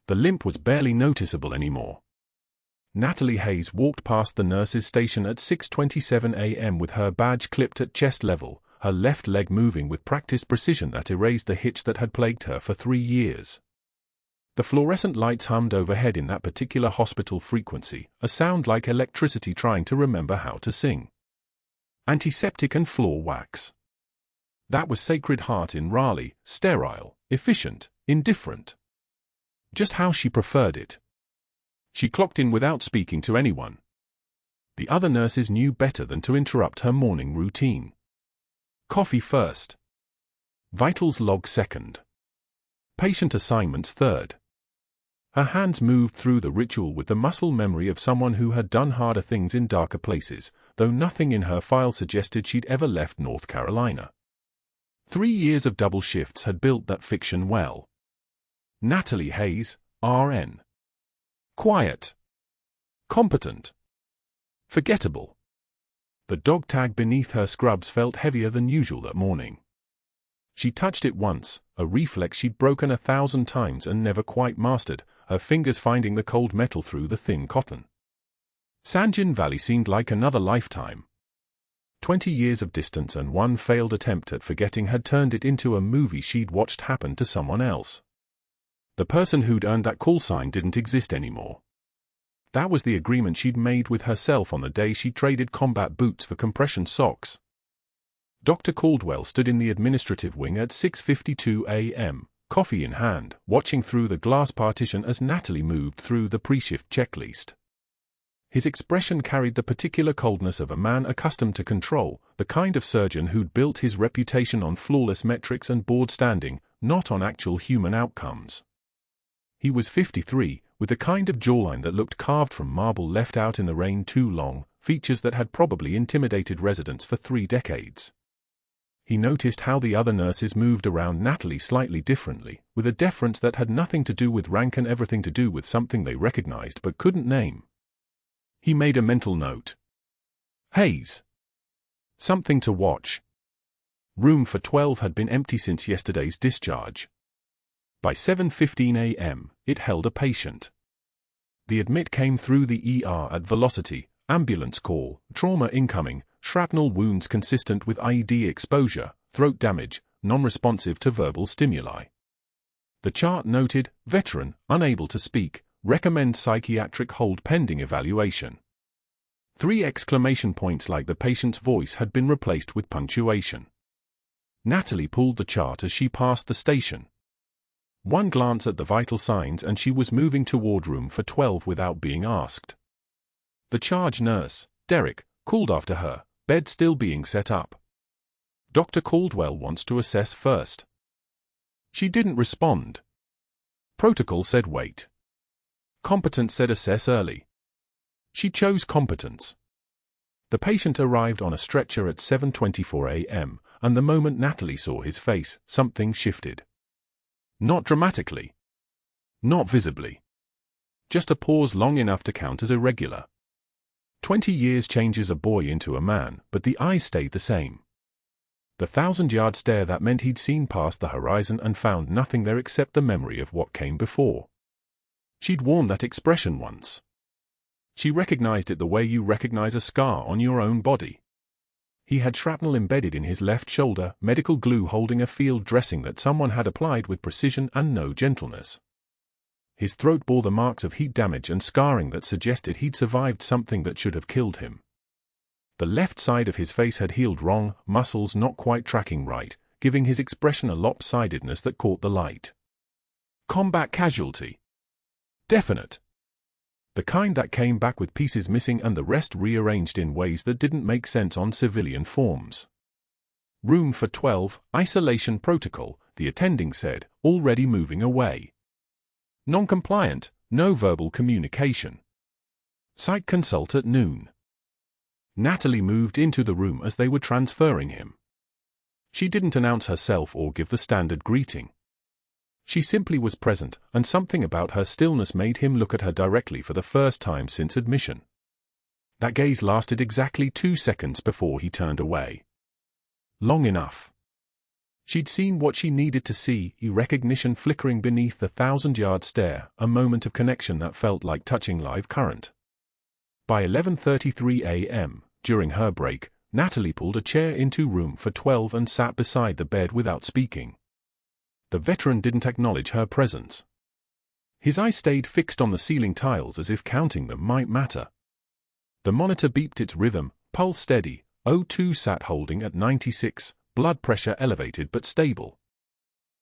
The limp was barely noticeable anymore. Natalie Hayes walked past the nurse's station at 6:27 a.m. with her badge clipped at chest level, her left leg moving with practiced precision that erased the hitch that had plagued her for 3 years. The fluorescent lights hummed overhead in that particular hospital frequency, a sound like electricity trying to remember how to sing. Antiseptic and floor wax. That was Sacred Heart in Raleigh, sterile, efficient, indifferent. Just how she preferred it. She clocked in without speaking to anyone. The other nurses knew better than to interrupt her morning routine. Coffee first. Vitals log second. Patient assignments third. Her hands moved through the ritual with the muscle memory of someone who had done harder things in darker places, though nothing in her file suggested she'd ever left North Carolina. 3 years of double shifts had built that fiction well. Natalie Hayes, RN. Quiet. Competent. Forgettable. The dog tag beneath her scrubs felt heavier than usual that morning. She touched it once, a reflex she'd broken 1,000 times and never quite mastered, her fingers finding the cold metal through the thin cotton. Sangin Valley seemed like another lifetime. 20 years of distance and one failed attempt at forgetting had turned it into a movie she'd watched happen to someone else. The person who'd earned that call sign didn't exist anymore. That was the agreement she'd made with herself on the day she traded combat boots for compression socks. Dr. Caldwell stood in the administrative wing at 6:52 a.m., coffee in hand, watching through the glass partition as Natalie moved through the pre-shift checklist. His expression carried the particular coldness of a man accustomed to control, the kind of surgeon who'd built his reputation on flawless metrics and board standing, not on actual human outcomes. He was 53, with the kind of jawline that looked carved from marble left out in the rain too long, features that had probably intimidated residents for 3 decades. He noticed how the other nurses moved around Natalie slightly differently, with a deference that had nothing to do with rank and everything to do with something they recognized but couldn't name. He made a mental note. Hayes. Something to watch. Room for 12 had been empty since yesterday's discharge. By 7:15 a.m., it held a patient. The admit came through the ER at velocity, ambulance call, trauma incoming, shrapnel wounds consistent with IED exposure, throat damage, non-responsive to verbal stimuli. The chart noted, veteran, unable to speak, recommend psychiatric hold pending evaluation. 3 exclamation points like the patient's voice had been replaced with punctuation. Natalie pulled the chart as she passed the station. One glance at the vital signs and she was moving toward room for 12 without being asked. The charge nurse, Derek, called after her, bed still being set up. Dr. Caldwell wants to assess first. She didn't respond. Protocol said wait. Competence said assess early. She chose competence. The patient arrived on a stretcher at 7:24 a.m., and the moment Natalie saw his face, something shifted. Not dramatically. Not visibly. Just a pause long enough to count as irregular. 20 years changes a boy into a man, but the eyes stayed the same. The 1,000-yard stare that meant he'd seen past the horizon and found nothing there except the memory of what came before. She'd worn that expression once. She recognized it the way you recognize a scar on your own body. He had shrapnel embedded in his left shoulder, medical glue holding a field dressing that someone had applied with precision and no gentleness. His throat bore the marks of heat damage and scarring that suggested he'd survived something that should have killed him. The left side of his face had healed wrong, muscles not quite tracking right, giving his expression a lopsidedness that caught the light. Combat casualty. Definite. The kind that came back with pieces missing and the rest rearranged in ways that didn't make sense on civilian forms. Room for 12, isolation protocol, the attending said, already moving away. Non-compliant, no verbal communication. Psych consult at noon. Natalie moved into the room as they were transferring him. She didn't announce herself or give the standard greeting. She simply was present, and something about her stillness made him look at her directly for the first time since admission. That gaze lasted exactly 2 seconds before he turned away. Long enough. She'd seen what she needed to see, recognition flickering beneath the 1,000-yard stare, a moment of connection that felt like touching live current. By 11:33 a.m., during her break, Natalie pulled a chair into room for 12 and sat beside the bed without speaking. The veteran didn't acknowledge her presence. His eyes stayed fixed on the ceiling tiles as if counting them might matter. The monitor beeped its rhythm, pulse steady, O2 sat holding at 96, blood pressure elevated but stable.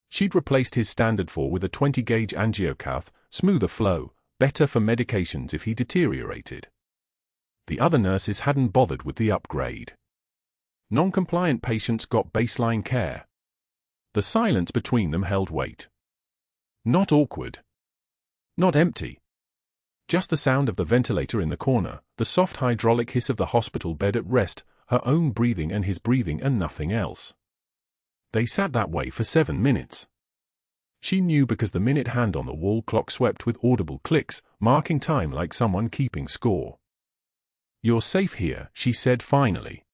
She'd replaced his standard 4 with a 20-gauge angiocath, smoother flow, better for medications if he deteriorated. The other nurses hadn't bothered with the upgrade. Non-compliant patients got baseline care. The silence between them held weight. Not awkward. Not empty. Just the sound of the ventilator in the corner, the soft hydraulic hiss of the hospital bed at rest, her own breathing and his breathing and nothing else. They sat that way for 7 minutes. She knew because the minute hand on the wall clock swept with audible clicks, marking time like someone keeping score. "You're safe here," she said finally.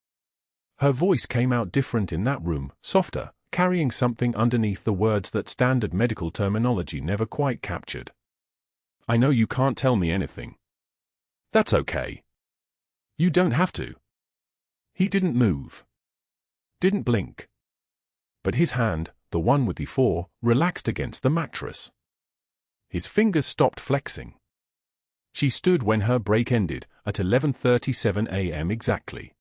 Her voice came out different in that room, softer, carrying something underneath the words that standard medical terminology never quite captured. "I know you can't tell me anything. That's okay. You don't have to." He didn't move. Didn't blink. But his hand, the one with the 4, relaxed against the mattress. His fingers stopped flexing. She stood when her break ended, at 11:37 a.m. exactly.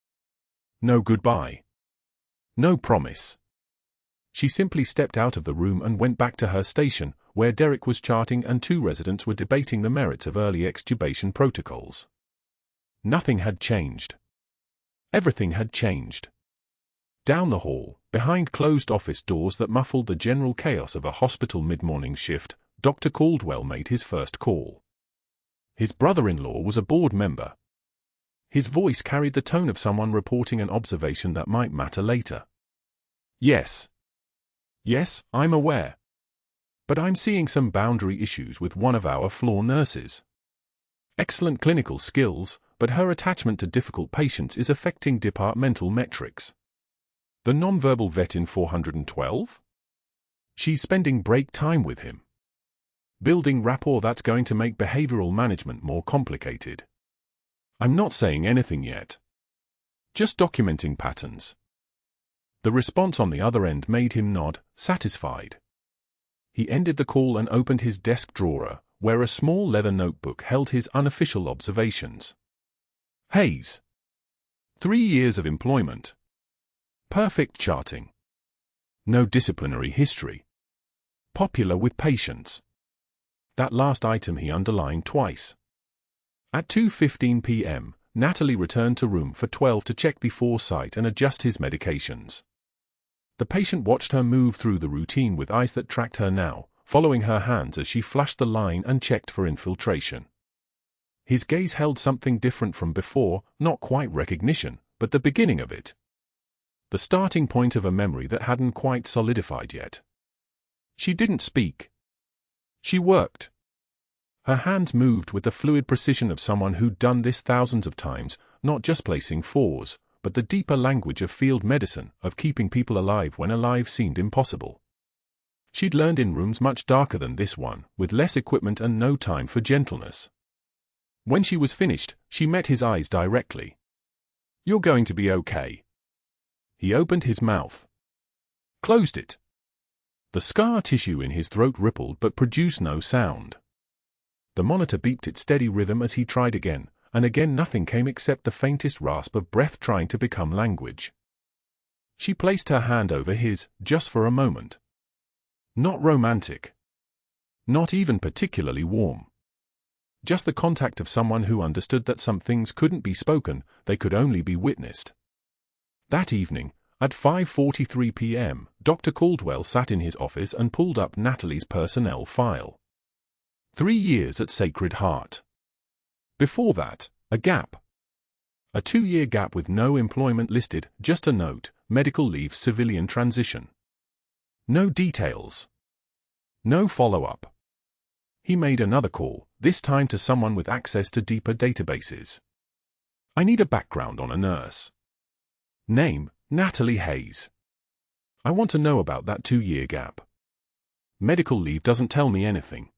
No goodbye. No promise. She simply stepped out of the room and went back to her station, where Derek was charting and 2 residents were debating the merits of early extubation protocols. Nothing had changed. Everything had changed. Down the hall, behind closed office doors that muffled the general chaos of a hospital mid-morning shift, Dr. Caldwell made his first call. His brother-in-law was a board member. His voice carried the tone of someone reporting an observation that might matter later. "Yes. Yes, I'm aware. But I'm seeing some boundary issues with one of our floor nurses. Excellent clinical skills, but her attachment to difficult patients is affecting departmental metrics. The nonverbal vet in 412? She's spending break time with him. Building rapport that's going to make behavioral management more complicated. I'm not saying anything yet. Just documenting patterns." The response on the other end made him nod, satisfied. He ended the call and opened his desk drawer, where a small leather notebook held his unofficial observations. Hayes. 3 years of employment. Perfect charting. No disciplinary history. Popular with patients. That last item he underlined twice. At 2:15 p.m., Natalie returned to room for 12 to check the foresight and adjust his medications. The patient watched her move through the routine with eyes that tracked her now, following her hands as she flushed the line and checked for infiltration. His gaze held something different from before, not quite recognition, but the beginning of it. The starting point of a memory that hadn't quite solidified yet. She didn't speak. She worked. Her hands moved with the fluid precision of someone who'd done this thousands of times, not just placing 4s, but the deeper language of field medicine, of keeping people alive when alive seemed impossible. She'd learned in rooms much darker than this one, with less equipment and no time for gentleness. When she was finished, she met his eyes directly. "You're going to be okay." He opened his mouth. Closed it. The scar tissue in his throat rippled but produced no sound. The monitor beeped its steady rhythm as he tried again, and again nothing came except the faintest rasp of breath trying to become language. She placed her hand over his, just for a moment. Not romantic. Not even particularly warm. Just the contact of someone who understood that some things couldn't be spoken, they could only be witnessed. That evening, at 5:43 p.m., Dr. Caldwell sat in his office and pulled up Natalie's personnel file. 3 years at Sacred Heart. Before that, a gap. A 2-year gap with no employment listed, just a note, medical leave civilian transition. No details. No follow-up. He made another call, this time to someone with access to deeper databases. "I need a background on a nurse." Name, Natalie Hayes. I want to know about that 2-year gap. Medical leave doesn't tell me anything.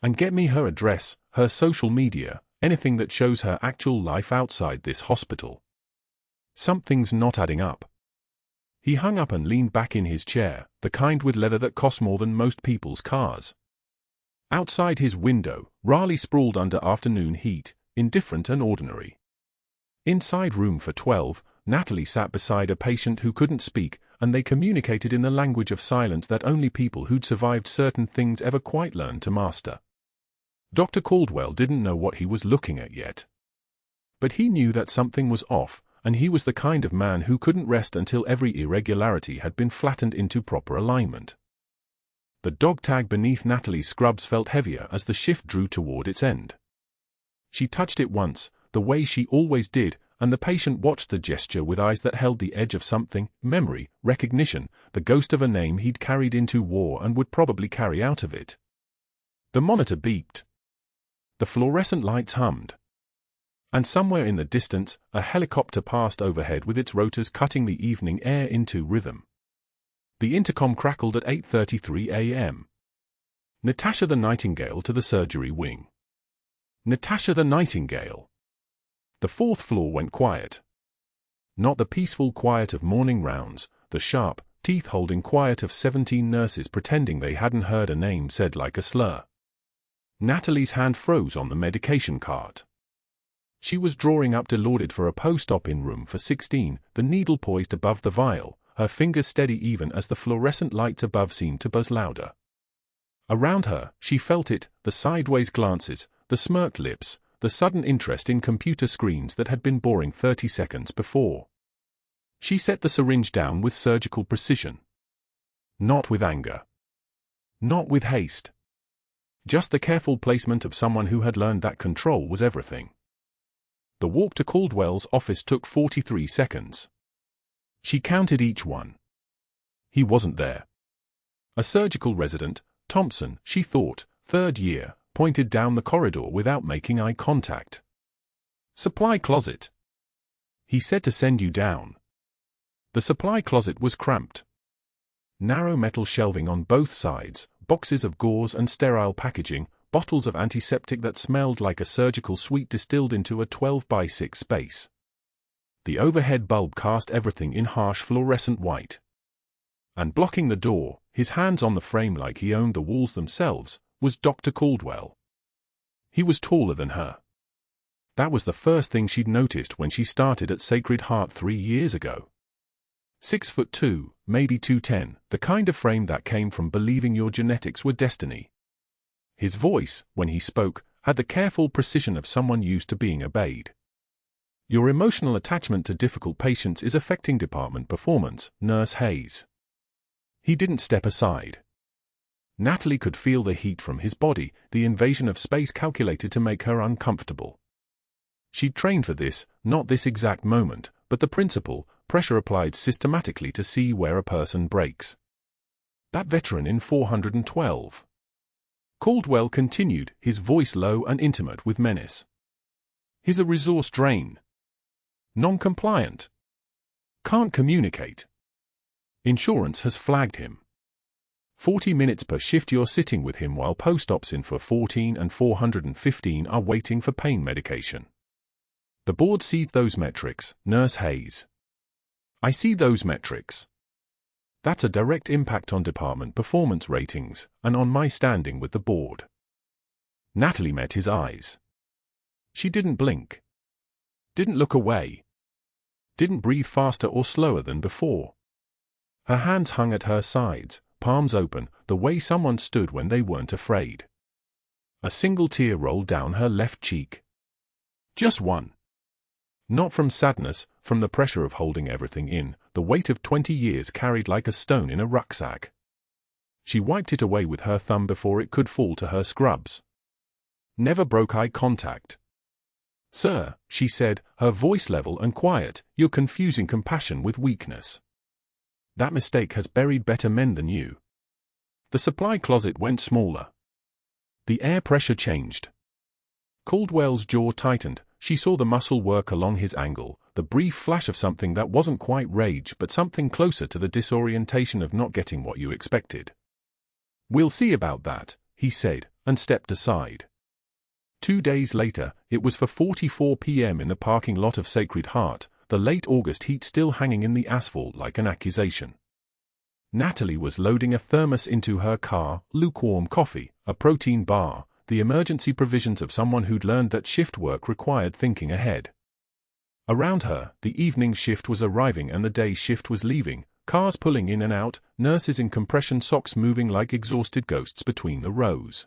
And get me her address, her social media, anything that shows her actual life outside this hospital. Something's not adding up. He hung up and leaned back in his chair, the kind with leather that costs more than most people's cars. Outside his window, Raleigh sprawled under afternoon heat, indifferent and ordinary. Inside room for 12, Natalie sat beside a patient who couldn't speak, and they communicated in the language of silence that only people who'd survived certain things ever quite learned to master. Dr. Caldwell didn't know what he was looking at yet. But he knew that something was off, and he was the kind of man who couldn't rest until every irregularity had been flattened into proper alignment. The dog tag beneath Natalie's scrubs felt heavier as the shift drew toward its end. She touched it once, the way she always did, and the patient watched the gesture with eyes that held the edge of something, memory, recognition, the ghost of a name he'd carried into war and would probably carry out of it. The monitor beeped. The fluorescent lights hummed. And somewhere in the distance, a helicopter passed overhead with its rotors cutting the evening air into rhythm. The intercom crackled at 8:33 a.m. Natasha the Nightingale to the surgery wing. Natasha the Nightingale. The fourth floor went quiet. Not the peaceful quiet of morning rounds, the sharp, teeth-holding quiet of 17 nurses pretending they hadn't heard a name said like a slur. Natalie's hand froze on the medication cart. She was drawing up Dilaudid for a post-op in room for 16, the needle poised above the vial, her fingers steady even as the fluorescent lights above seemed to buzz louder. Around her, she felt it, the sideways glances, the smirked lips, the sudden interest in computer screens that had been boring 30 seconds before. She set the syringe down with surgical precision. Not with anger. Not with haste. Just the careful placement of someone who had learned that control was everything. The walk to Caldwell's office took 43 seconds. She counted each one. He wasn't there. A surgical resident, Thompson, she thought, 3rd year, pointed down the corridor without making eye contact. Supply closet. He said to send you down. The supply closet was cramped. Narrow metal shelving on both sides, boxes of gauze and sterile packaging, bottles of antiseptic that smelled like a surgical suite distilled into a 12x6 space. The overhead bulb cast everything in harsh fluorescent white. And blocking the door, his hands on the frame like he owned the walls themselves, was Dr. Caldwell. He was taller than her. That was the first thing she'd noticed when she started at Sacred Heart 3 years ago. 6'2", maybe 210, the kind of frame that came from believing your genetics were destiny. His voice, when he spoke, had the careful precision of someone used to being obeyed. Your emotional attachment to difficult patients is affecting department performance, Nurse Hayes. He didn't step aside. Natalie could feel the heat from his body, the invasion of space calculated to make her uncomfortable. She'd trained for this, not this exact moment, but the principle, pressure applied systematically to see where a person breaks. That veteran in 412. Caldwell continued, his voice low and intimate with menace. He's a resource drain. Non-compliant. Can't communicate. Insurance has flagged him. 40 minutes per shift you're sitting with him while post-ops in for 14 and 415 are waiting for pain medication. The board sees those metrics, Nurse Hayes. I see those metrics. That's a direct impact on department performance ratings, and on my standing with the board. Natalie met his eyes. She didn't blink. Didn't look away. Didn't breathe faster or slower than before. Her hands hung at her sides, palms open, the way someone stood when they weren't afraid. A single tear rolled down her left cheek. Just one. Not from sadness, from the pressure of holding everything in, the weight of 20 years carried like a stone in a rucksack. She wiped it away with her thumb before it could fall to her scrubs. Never broke eye contact. Sir, she said, her voice level and quiet, you're confusing compassion with weakness. That mistake has buried better men than you. The supply closet went smaller. The air pressure changed. Caldwell's jaw tightened. She saw the muscle work along his angle, the brief flash of something that wasn't quite rage but something closer to the disorientation of not getting what you expected. "We'll see about that," he said, and stepped aside. 2 days later, it was for 4:44 p.m. in the parking lot of Sacred Heart, the late August heat still hanging in the asphalt like an accusation. Natalie was loading a thermos into her car, lukewarm coffee, a protein bar, the emergency provisions of someone who'd learned that shift work required thinking ahead. Around her, the evening shift was arriving and the day shift was leaving, cars pulling in and out, nurses in compression socks moving like exhausted ghosts between the rows.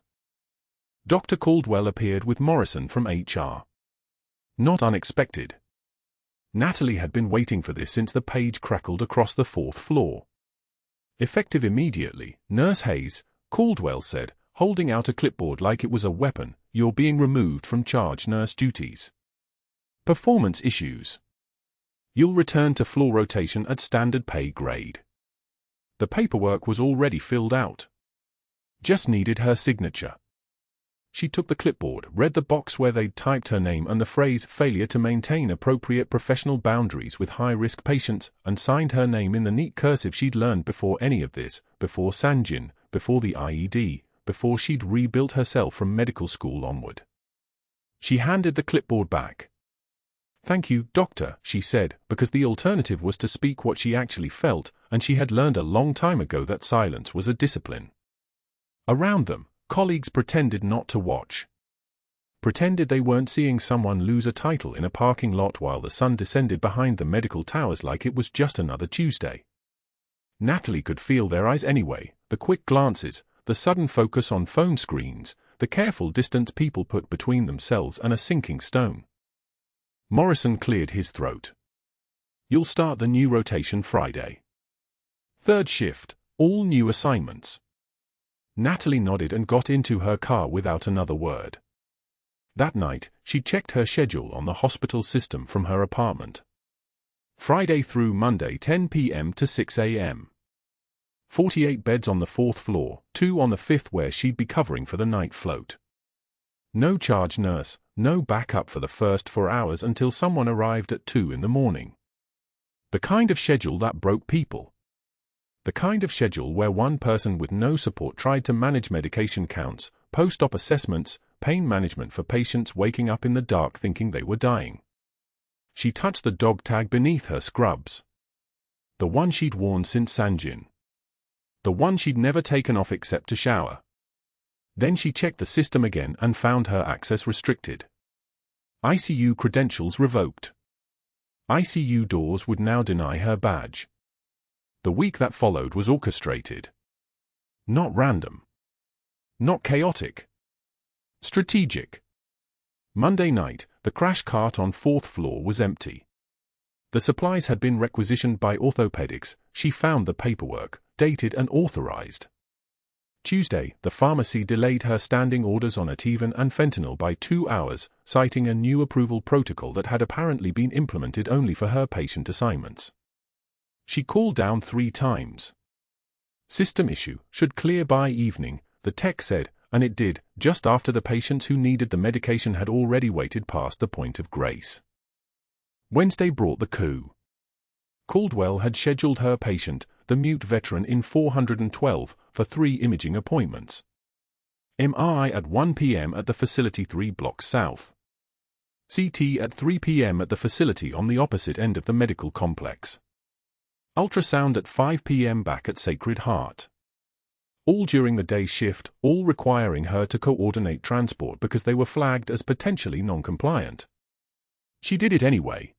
Dr. Caldwell appeared with Morrison from HR. Not unexpected. Natalie had been waiting for this since the page crackled across the 4th floor. "Effective immediately, Nurse Hayes," Caldwell said, holding out a clipboard like it was a weapon. "You're being removed from charge nurse duties. Performance issues. You'll return to floor rotation at standard pay grade." The paperwork was already filled out. Just needed her signature. She took the clipboard, read the box where they'd typed her name and the phrase "failure to maintain appropriate professional boundaries with high-risk patients," and signed her name in the neat cursive she'd learned before any of this, before Sangin, before the IED, before she'd rebuilt herself from medical school onward. She handed the clipboard back. "Thank you, doctor," she said, because the alternative was to speak what she actually felt, and she had learned a long time ago that silence was a discipline. Around them, colleagues pretended not to watch. Pretended they weren't seeing someone lose a title in a parking lot while the sun descended behind the medical towers like it was just another Tuesday. Natalie could feel their eyes anyway, the quick glances, the sudden focus on phone screens, the careful distance people put between themselves and a sinking stone. Morrison cleared his throat. "You'll start the new rotation Friday. 3rd shift, all new assignments." Natalie nodded and got into her car without another word. That night, she checked her schedule on the hospital system from her apartment. Friday through Monday 10 p.m. to 6 a.m. 48 beds on the 4th floor, 2 on the 5th where she'd be covering for the night float. No charge nurse, no backup for the first 4 hours until someone arrived at 2 in the morning. The kind of schedule that broke people. The kind of schedule where one person with no support tried to manage medication counts, post-op assessments, pain management for patients waking up in the dark thinking they were dying. She touched the dog tag beneath her scrubs. The one she'd worn since Sangin. The one she'd never taken off except to shower. Then she checked the system again and found her access restricted. ICU credentials revoked. ICU doors would now deny her badge. The week that followed was orchestrated. Not random. Not chaotic. Strategic. Monday night, the crash cart on 4th floor was empty. The supplies had been requisitioned by orthopedics. She found the paperwork, dated and authorized. Tuesday, the pharmacy delayed her standing orders on Ativan and fentanyl by 2 hours, citing a new approval protocol that had apparently been implemented only for her patient assignments. She called down 3 times. System issue, should clear by evening, the tech said, and it did, just after the patients who needed the medication had already waited past the point of grace. Wednesday brought the coup. Caldwell had scheduled her patient, the mute veteran in 412, for 3 imaging appointments. MRI at 1 p.m. at the facility 3 blocks south. CT at 3 p.m. at the facility on the opposite end of the medical complex. Ultrasound at 5 p.m. back at Sacred Heart. All during the day shift, all requiring her to coordinate transport because they were flagged as potentially non-compliant. She did it anyway.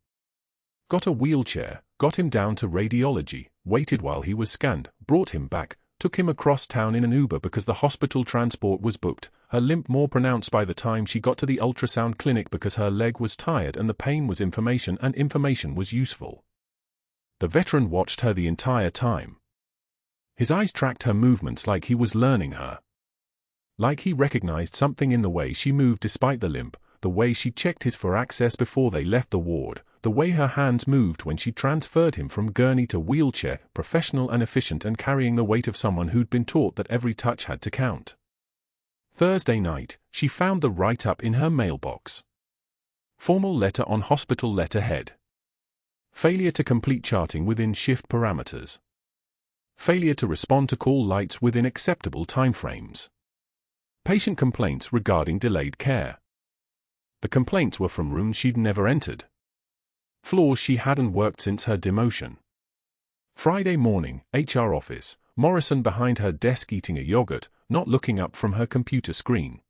Got a wheelchair, got him down to radiology, waited while he was scanned, brought him back, took him across town in an Uber because the hospital transport was booked, her limp more pronounced by the time she got to the ultrasound clinic because her leg was tired and the pain was information and information was useful. The veteran watched her the entire time. His eyes tracked her movements like he was learning her. Like he recognized something in the way she moved despite the limp, the way she checked his for access before they left the ward, the way her hands moved when she transferred him from gurney to wheelchair, professional and efficient and carrying the weight of someone who'd been taught that every touch had to count. Thursday night, she found the write-up in her mailbox. Formal letter on hospital letterhead. Failure to complete charting within shift parameters. Failure to respond to call lights within acceptable timeframes. Patient complaints regarding delayed care. The complaints were from rooms she'd never entered. Floors she hadn't worked since her demotion. Friday morning, HR office, Morrison behind her desk eating a yogurt, not looking up from her computer screen.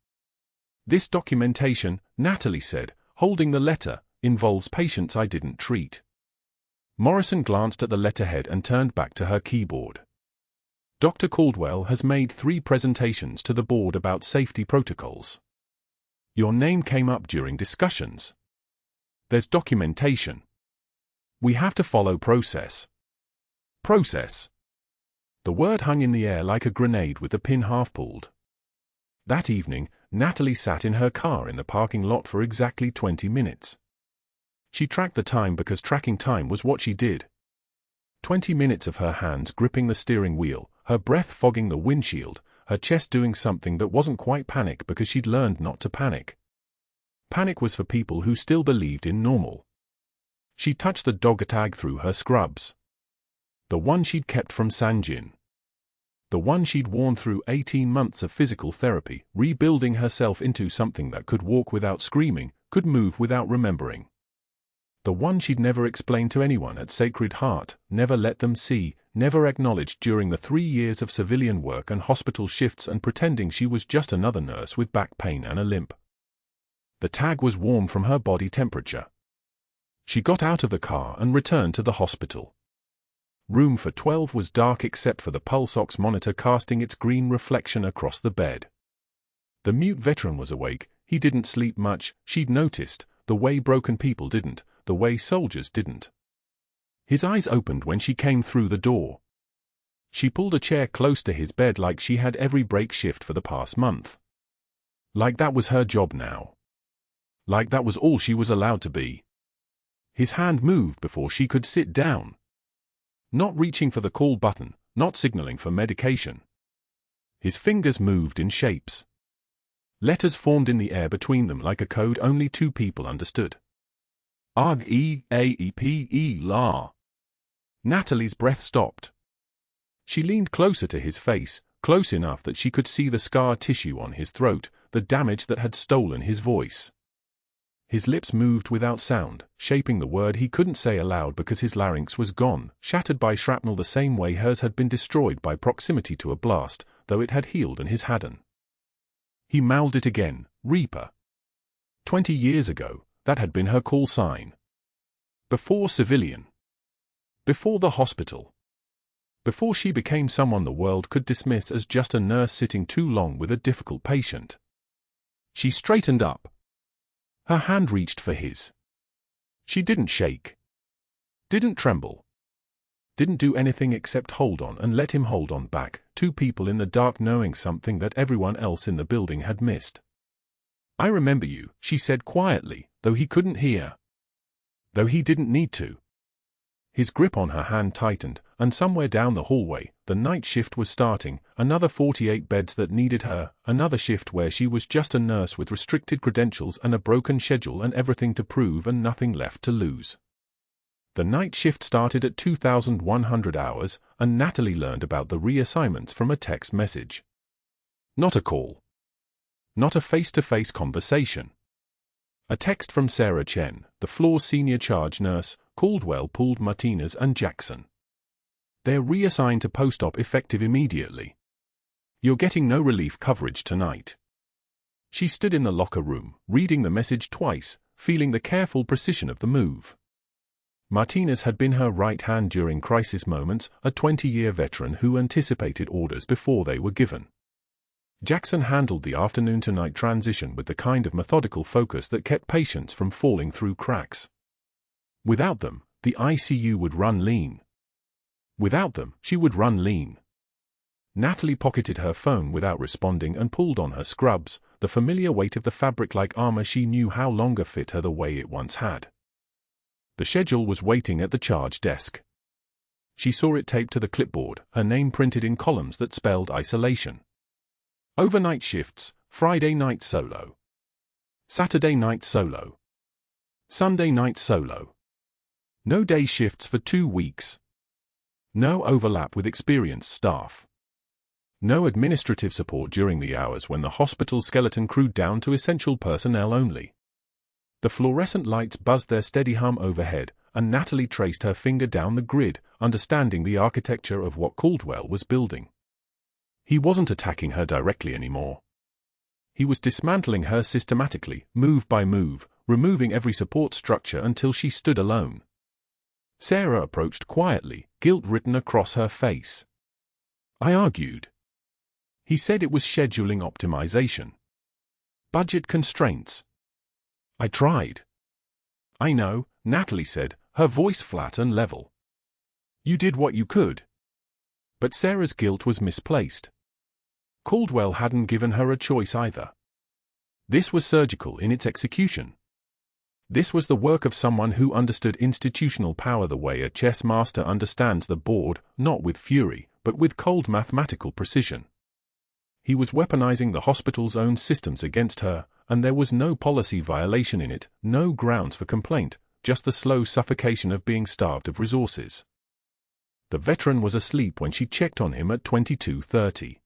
This documentation, Natalie said, holding the letter, involves patients I didn't treat. Morrison glanced at the letterhead and turned back to her keyboard. Dr. Caldwell has made 3 presentations to the board about safety protocols. Your name came up during discussions. There's documentation. We have to follow process. Process. The word hung in the air like a grenade with the pin half pulled. That evening, Natalie sat in her car in the parking lot for exactly 20 minutes. She tracked the time because tracking time was what she did. 20 minutes of her hands gripping the steering wheel, her breath fogging the windshield, her chest doing something that wasn't quite panic because she'd learned not to panic. Panic was for people who still believed in normal. She touched the dog tag through her scrubs. The one she'd kept from Sangin. The one she'd worn through 18 months of physical therapy, rebuilding herself into something that could walk without screaming, could move without remembering. The one she'd never explained to anyone at Sacred Heart, never let them see, never acknowledged during the 3 years of civilian work and hospital shifts and pretending she was just another nurse with back pain and a limp. The tag was warm from her body temperature. She got out of the car and returned to the hospital. Room for 12 was dark except for the pulse ox monitor casting its green reflection across the bed. The mute veteran was awake. He didn't sleep much, she'd noticed, the way broken people didn't, the way soldiers didn't. His eyes opened when she came through the door. She pulled a chair close to his bed like she had every break shift for the past month. Like that was her job now. Like that was all she was allowed to be. His hand moved before she could sit down. Not reaching for the call button, not signaling for medication. His fingers moved in shapes. Letters formed in the air between them like a code only 2 people understood. ARG-E-A-E-P-E la. Natalie's breath stopped. She leaned closer to his face, close enough that she could see the scar tissue on his throat, the damage that had stolen his voice. His lips moved without sound, shaping the word he couldn't say aloud because his larynx was gone, shattered by shrapnel the same way hers had been destroyed by proximity to a blast, though it had healed and his hadn't. He mouthed it again, Reaper. 20 years ago, that had been her call sign. Before civilian. Before the hospital. Before she became someone the world could dismiss as just a nurse sitting too long with a difficult patient. She straightened up. Her hand reached for his. She didn't shake. Didn't tremble. Didn't do anything except hold on and let him hold on back, 2 people in the dark knowing something that everyone else in the building had missed. I remember you, she said quietly, though he couldn't hear. Though he didn't need to. His grip on her hand tightened, and somewhere down the hallway, the night shift was starting, another 48 beds that needed her, another shift where she was just a nurse with restricted credentials and a broken schedule and everything to prove and nothing left to lose. The night shift started at 2,100 hours, and Natalie learned about the reassignments from a text message. Not a call. Not a face-to-face conversation. A text from Sarah Chen, the floor's senior charge nurse. Caldwell pulled Martinez and Jackson. They're reassigned to post-op effective immediately. You're getting no relief coverage tonight. She stood in the locker room, reading the message twice, feeling the careful precision of the move. Martinez had been her right hand during crisis moments, a 20-year veteran who anticipated orders before they were given. Jackson handled the afternoon-to-night transition with the kind of methodical focus that kept patients from falling through cracks. Without them, the ICU would run lean. Without them, she would run lean. Natalie pocketed her phone without responding and pulled on her scrubs, the familiar weight of the fabric-like armor she knew how longer fit her the way it once had. The schedule was waiting at the charge desk. She saw it taped to the clipboard, her name printed in columns that spelled isolation. Overnight shifts, Friday night solo. Saturday night solo. Sunday night solo. No day shifts for 2 weeks. No overlap with experienced staff. No administrative support during the hours when the hospital skeleton crewed down to essential personnel only. The fluorescent lights buzzed their steady hum overhead, and Natalie traced her finger down the grid, understanding the architecture of what Caldwell was building. He wasn't attacking her directly anymore. He was dismantling her systematically, move by move, removing every support structure until she stood alone. Sarah approached quietly, guilt written across her face. I argued. He said it was scheduling optimization. Budget constraints. I tried. I know, Natalie said, her voice flat and level. You did what you could. But Sarah's guilt was misplaced. Caldwell hadn't given her a choice either. This was surgical in its execution. This was the work of someone who understood institutional power the way a chess master understands the board, not with fury, but with cold mathematical precision. He was weaponizing the hospital's own systems against her, and there was no policy violation in it, no grounds for complaint, just the slow suffocation of being starved of resources. The veteran was asleep when she checked on him at 22:30.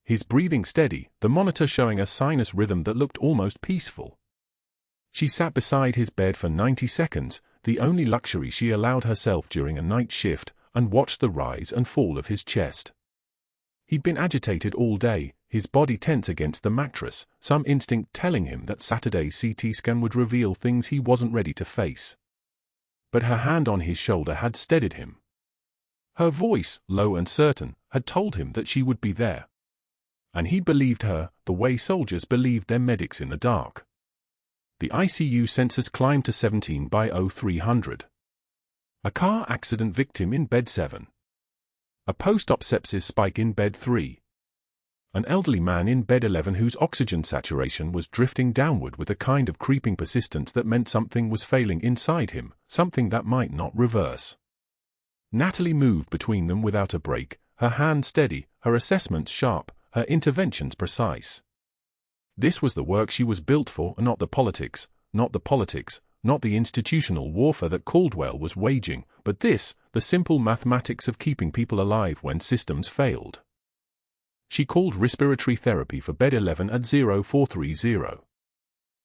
His breathing steady, the monitor showing a sinus rhythm that looked almost peaceful. She sat beside his bed for 90 seconds, the only luxury she allowed herself during a night shift, and watched the rise and fall of his chest. He'd been agitated all day, his body tense against the mattress, some instinct telling him that Saturday's CT scan would reveal things he wasn't ready to face. But her hand on his shoulder had steadied him. Her voice, low and certain, had told him that she would be there. And he believed her, the way soldiers believed their medics in the dark. The ICU sensors climbed to 17 by 0300. A car accident victim in bed 7. A post-op sepsis spike in bed 3. An elderly man in bed 11 whose oxygen saturation was drifting downward with a kind of creeping persistence that meant something was failing inside him, something that might not reverse. Natalie moved between them without a break, her hand steady, her assessments sharp, her interventions precise. This was the work she was built for, not the politics, not the institutional warfare that Caldwell was waging, but this, the simple mathematics of keeping people alive when systems failed. She called respiratory therapy for bed 11 at 0430.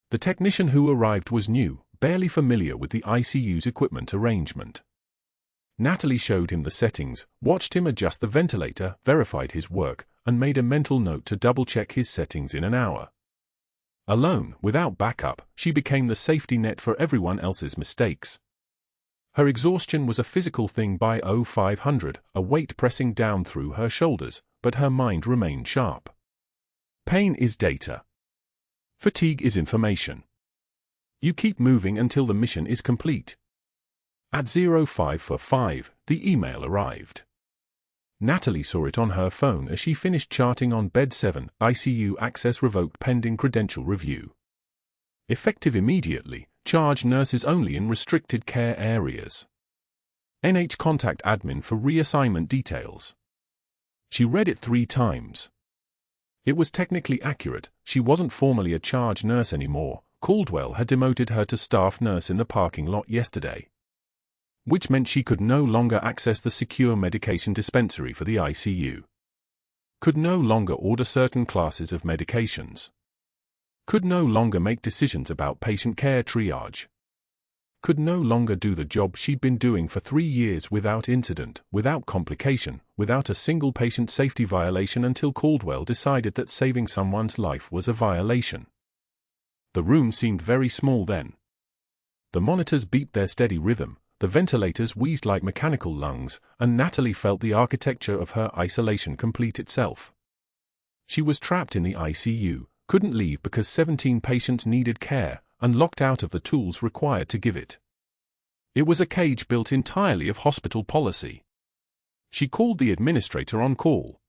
The technician who arrived was new, barely familiar with the ICU's equipment arrangement. Natalie showed him the settings, watched him adjust the ventilator, verified his work, and made a mental note to double-check his settings in an hour. Alone, without backup, she became the safety net for everyone else's mistakes. Her exhaustion was a physical thing by 0500, a weight pressing down through her shoulders, but her mind remained sharp. Pain is data. Fatigue is information. You keep moving until the mission is complete. At 0545, the email arrived. Natalie saw it on her phone as she finished charting on bed 7, ICU access revoked pending credential review. Effective immediately, charge nurses only in restricted care areas. NH contact admin for reassignment details. She read it 3 times. It was technically accurate, she wasn't formally a charge nurse anymore, Caldwell had demoted her to staff nurse in the parking lot yesterday. Which meant she could no longer access the secure medication dispensary for the ICU. Could no longer order certain classes of medications. Could no longer make decisions about patient care triage. Could no longer do the job she'd been doing for 3 years without incident, without complication, without a single patient safety violation until Caldwell decided that saving someone's life was a violation. The room seemed very small then. The monitors beeped their steady rhythm. The ventilators wheezed like mechanical lungs, and Natalie felt the architecture of her isolation complete itself. She was trapped in the ICU, couldn't leave because 17 patients needed care, and locked out of the tools required to give it. It was a cage built entirely of hospital policy. She called the administrator on call.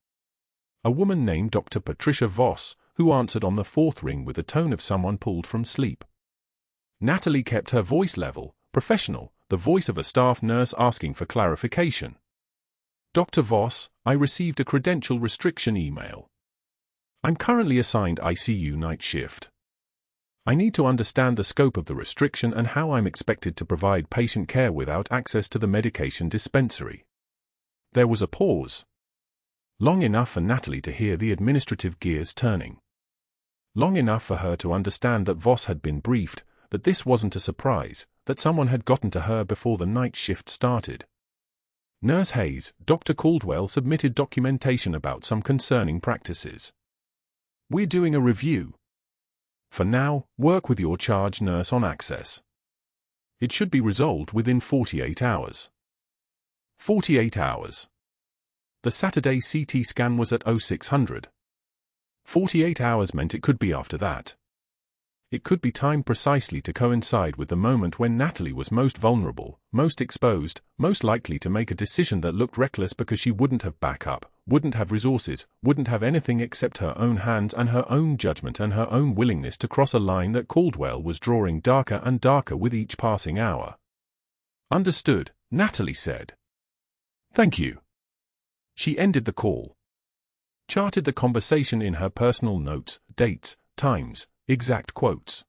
A woman named Dr. Patricia Voss, who answered on the 4th ring with the tone of someone pulled from sleep. Natalie kept her voice level, professional, the voice of a staff nurse asking for clarification. Dr. Voss, I received a credential restriction email. I'm currently assigned ICU night shift. I need to understand the scope of the restriction and how I'm expected to provide patient care without access to the medication dispensary. There was a pause. Long enough for Natalie to hear the administrative gears turning. Long enough for her to understand that Voss had been briefed, that this wasn't a surprise, that someone had gotten to her before the night shift started. Nurse Hayes, Dr. Caldwell submitted documentation about some concerning practices. We're doing a review. For now, work with your charge nurse on access. It should be resolved within 48 hours. 48 hours. The Saturday CT scan was at 0600. 48 hours meant it could be after that. It could be timed precisely to coincide with the moment when Natalie was most vulnerable, most exposed, most likely to make a decision that looked reckless because she wouldn't have backup, wouldn't have resources, wouldn't have anything except her own hands and her own judgment and her own willingness to cross a line that Caldwell was drawing darker and darker with each passing hour. Understood, Natalie said. Thank you. She ended the call. Charted the conversation in her personal notes, dates, times, exact quotes.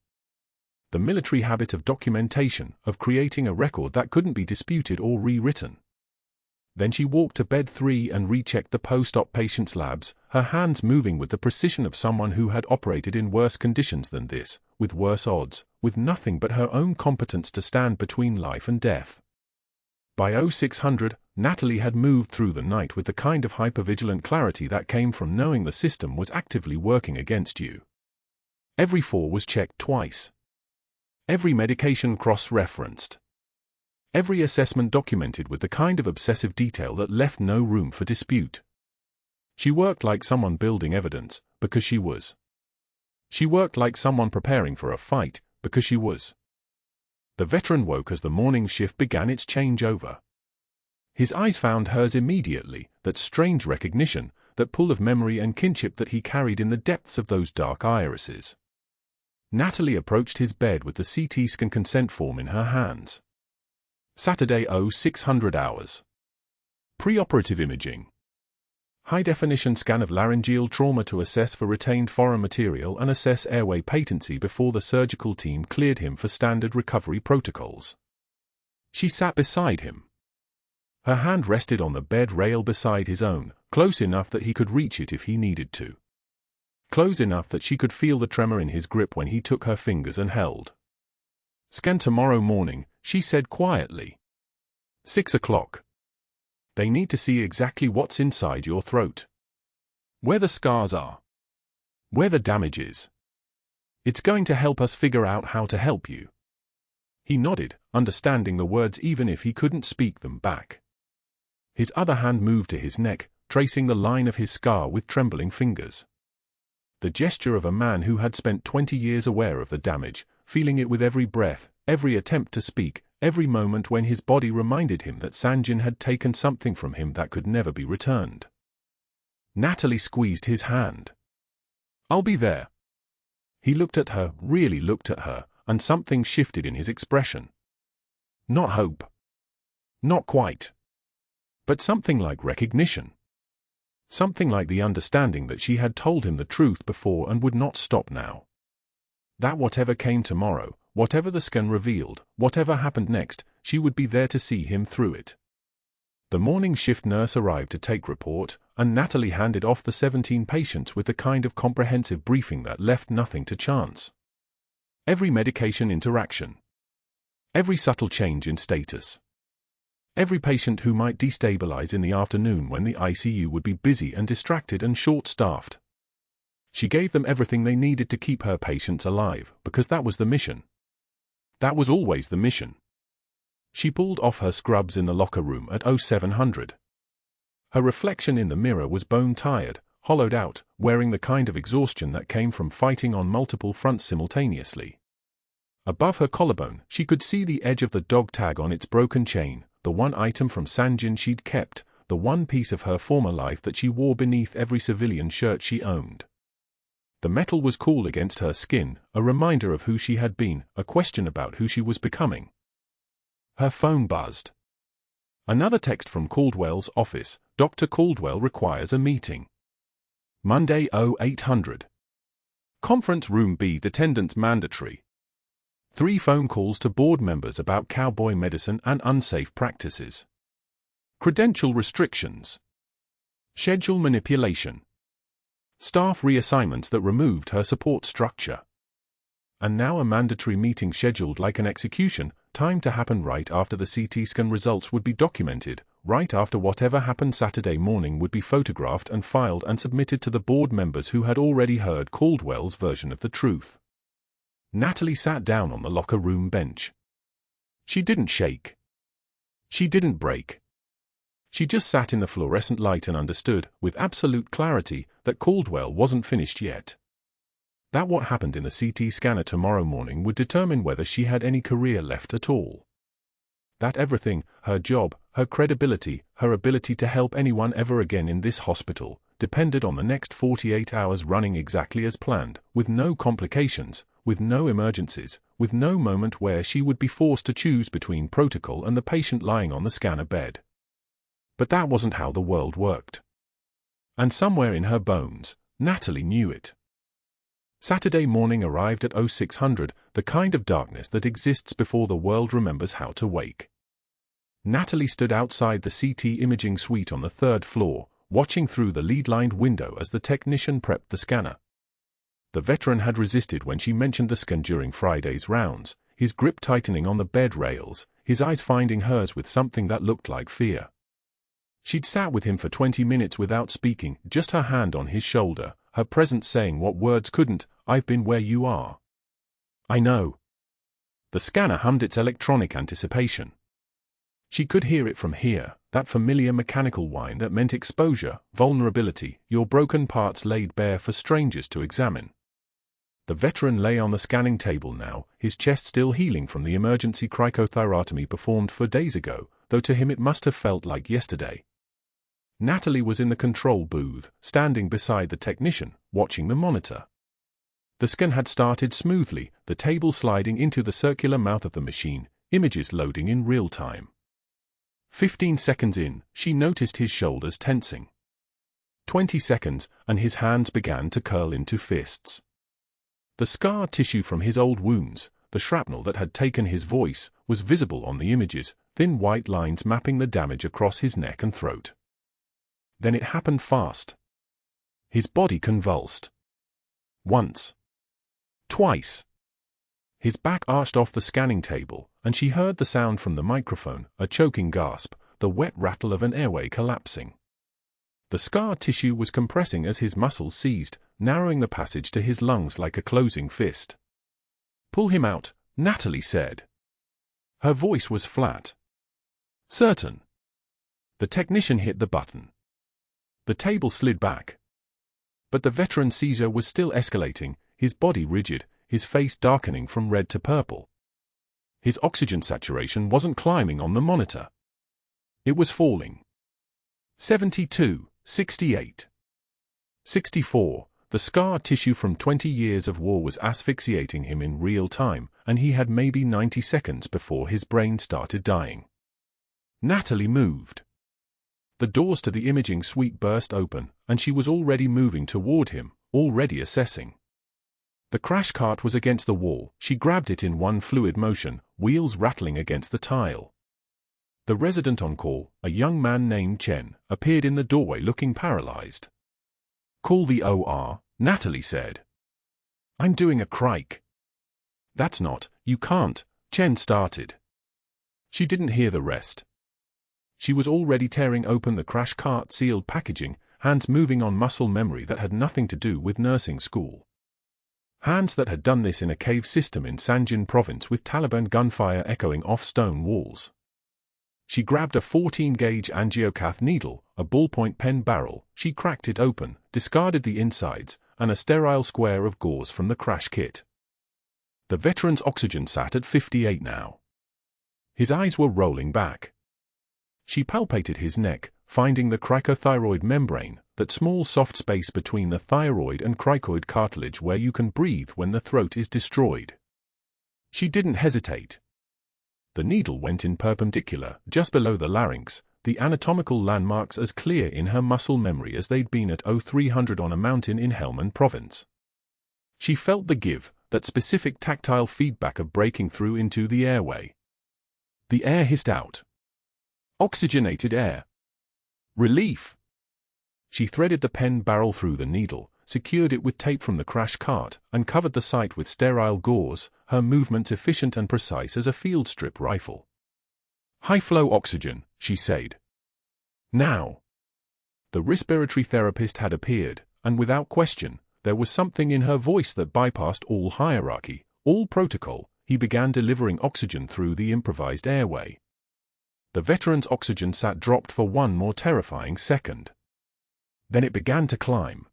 The military habit of documentation, of creating a record that couldn't be disputed or rewritten. Then she walked to bed 3 and rechecked the post-op patient's labs, her hands moving with the precision of someone who had operated in worse conditions than this, with worse odds, with nothing but her own competence to stand between life and death. By 0600, Natalie had moved through the night with the kind of hypervigilant clarity that came from knowing the system was actively working against you. Every 4 was checked twice. Every medication cross-referenced. Every assessment documented with the kind of obsessive detail that left no room for dispute. She worked like someone building evidence, because she was. She worked like someone preparing for a fight, because she was. The veteran woke as the morning shift began its changeover. His eyes found hers immediately, that strange recognition, that pull of memory and kinship that he carried in the depths of those dark irises. Natalie approached his bed with the CT scan consent form in her hands. Saturday 0600 hours. Preoperative imaging. High-definition scan of laryngeal trauma to assess for retained foreign material and assess airway patency before the surgical team cleared him for standard recovery protocols. She sat beside him. Her hand rested on the bed rail beside his own, close enough that he could reach it if he needed to. Close enough that she could feel the tremor in his grip when he took her fingers and held. Scan tomorrow morning, she said quietly. 6 o'clock. They need to see exactly what's inside your throat. Where the scars are. Where the damage is. It's going to help us figure out how to help you. He nodded, understanding the words even if he couldn't speak them back. His other hand moved to his neck, tracing the line of his scar with trembling fingers. The gesture of a man who had spent 20 years aware of the damage, feeling it with every breath, every attempt to speak, every moment when his body reminded him that Sangin had taken something from him that could never be returned. Natalie squeezed his hand. I'll be there. He looked at her, really looked at her, and something shifted in his expression. Not hope. Not quite. But something like recognition. Something like the understanding that she had told him the truth before and would not stop now. That whatever came tomorrow, whatever the scan revealed, whatever happened next, she would be there to see him through it. The morning shift nurse arrived to take report, and Natalie handed off the 17 patients with the kind of comprehensive briefing that left nothing to chance. Every medication interaction. Every subtle change in status. Every patient who might destabilize in the afternoon when the ICU would be busy and distracted and short-staffed. She gave them everything they needed to keep her patients alive, because that was the mission. That was always the mission. She pulled off her scrubs in the locker room at 0700. Her reflection in the mirror was bone-tired, hollowed out, wearing the kind of exhaustion that came from fighting on multiple fronts simultaneously. Above her collarbone, she could see the edge of the dog tag on its broken chain, the one item from Sangin she'd kept, the one piece of her former life that she wore beneath every civilian shirt she owned. The metal was cool against her skin, a reminder of who she had been, a question about who she was becoming. Her phone buzzed. Another text from Caldwell's office. Dr. Caldwell requires a meeting. Monday 0800. Conference Room B attendance mandatory. 3 phone calls to board members about cowboy medicine and unsafe practices. Credential restrictions. Schedule manipulation. Staff reassignments that removed her support structure. And now a mandatory meeting scheduled like an execution, timed to happen right after the CT scan results would be documented, right after whatever happened Saturday morning would be photographed and filed and submitted to the board members who had already heard Caldwell's version of the truth. Natalie sat down on the locker room bench. She didn't shake. She didn't break. She just sat in the fluorescent light and understood, with absolute clarity, that Caldwell wasn't finished yet. That what happened in the CT scanner tomorrow morning would determine whether she had any career left at all. That everything, her job, her credibility, her ability to help anyone ever again in this hospital, depended on the next 48 hours running exactly as planned, with no complications, with no emergencies, with no moment where she would be forced to choose between protocol and the patient lying on the scanner bed. But that wasn't how the world worked. And somewhere in her bones, Natalie knew it. Saturday morning arrived at 0600, the kind of darkness that exists before the world remembers how to wake. Natalie stood outside the CT imaging suite on the 3rd floor, watching through the lead-lined window as the technician prepped the scanner. The veteran had resisted when she mentioned the scan during Friday's rounds, his grip tightening on the bed rails, his eyes finding hers with something that looked like fear. She'd sat with him for 20 minutes without speaking, just her hand on his shoulder, her presence saying what words couldn't. I've been where you are. I know. The scanner hummed its electronic anticipation. She could hear it from here, that familiar mechanical whine that meant exposure, vulnerability, your broken parts laid bare for strangers to examine. The veteran lay on the scanning table now, his chest still healing from the emergency cricothyrotomy performed 4 days ago, though to him it must have felt like yesterday. Natalie was in the control booth, standing beside the technician, watching the monitor. The scan had started smoothly, the table sliding into the circular mouth of the machine, images loading in real time. 15 seconds in, she noticed his shoulders tensing. 20 seconds, and his hands began to curl into fists. The scar tissue from his old wounds, the shrapnel that had taken his voice, was visible on the images, thin white lines mapping the damage across his neck and throat. Then it happened fast. His body convulsed. Once. Twice. His back arched off the scanning table, and she heard the sound from the microphone, a choking gasp, the wet rattle of an airway collapsing. The scar tissue was compressing as his muscles seized, narrowing the passage to his lungs like a closing fist. Pull him out, Natalie said. Her voice was flat. Certain. The technician hit the button. The table slid back. But the veteran's seizure was still escalating, his body rigid, his face darkening from red to purple. His oxygen saturation wasn't climbing on the monitor. It was falling. 72, 68. 64, the scar tissue from 20 years of war was asphyxiating him in real time, and he had maybe 90 seconds before his brain started dying. Natalie moved. The doors to the imaging suite burst open, and she was already moving toward him, already assessing. The crash cart was against the wall. She grabbed it in one fluid motion, wheels rattling against the tile. The resident on call, a young man named Chen, appeared in the doorway looking paralyzed. Call the OR, Natalie said. I'm doing a crike. That's not, you can't, Chen started. She didn't hear the rest. She was already tearing open the crash cart sealed packaging, hands moving on muscle memory that had nothing to do with nursing school. Hands that had done this in a cave system in Sangin province with Taliban gunfire echoing off stone walls. She grabbed a 14-gauge angiocath needle, a ballpoint pen barrel, she cracked it open, discarded the insides, and a sterile square of gauze from the crash kit. The veteran's oxygen sat at 58 now. His eyes were rolling back. She palpated his neck, finding the cricothyroid membrane, that small soft space between the thyroid and cricoid cartilage where you can breathe when the throat is destroyed. She didn't hesitate. The needle went in perpendicular, just below the larynx, the anatomical landmarks as clear in her muscle memory as they'd been at 0300 on a mountain in Helmand province. She felt the give, that specific tactile feedback of breaking through into the airway. The air hissed out. Oxygenated air. Relief. She threaded the pen barrel through the needle, secured it with tape from the crash cart, and covered the site with sterile gauze, her movements efficient and precise as a field strip rifle. High-flow oxygen, she said. Now. The respiratory therapist had appeared, and without question, there was something in her voice that bypassed all hierarchy, all protocol. He began delivering oxygen through the improvised airway. The veteran's oxygen sat dropped for one more terrifying second. Then it began to climb.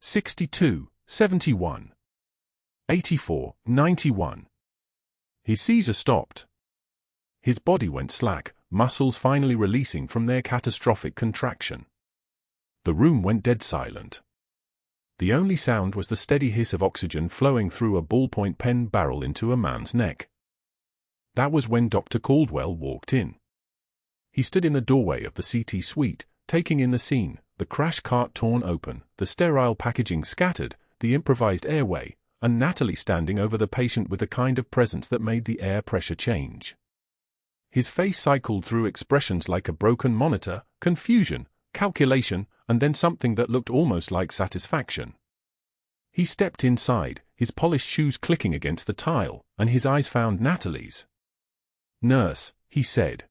62, 71, 84, 91. His seizure stopped. His body went slack, muscles finally releasing from their catastrophic contraction. The room went dead silent. The only sound was the steady hiss of oxygen flowing through a ballpoint pen barrel into a man's neck. That was when Dr. Caldwell walked in. He stood in the doorway of the CT suite, taking in the scene, the crash cart torn open, the sterile packaging scattered, the improvised airway, and Natalie standing over the patient with a kind of presence that made the air pressure change. His face cycled through expressions like a broken monitor, confusion, calculation, and then something that looked almost like satisfaction. He stepped inside, his polished shoes clicking against the tile, and his eyes found Natalie's. "Nurse," he said.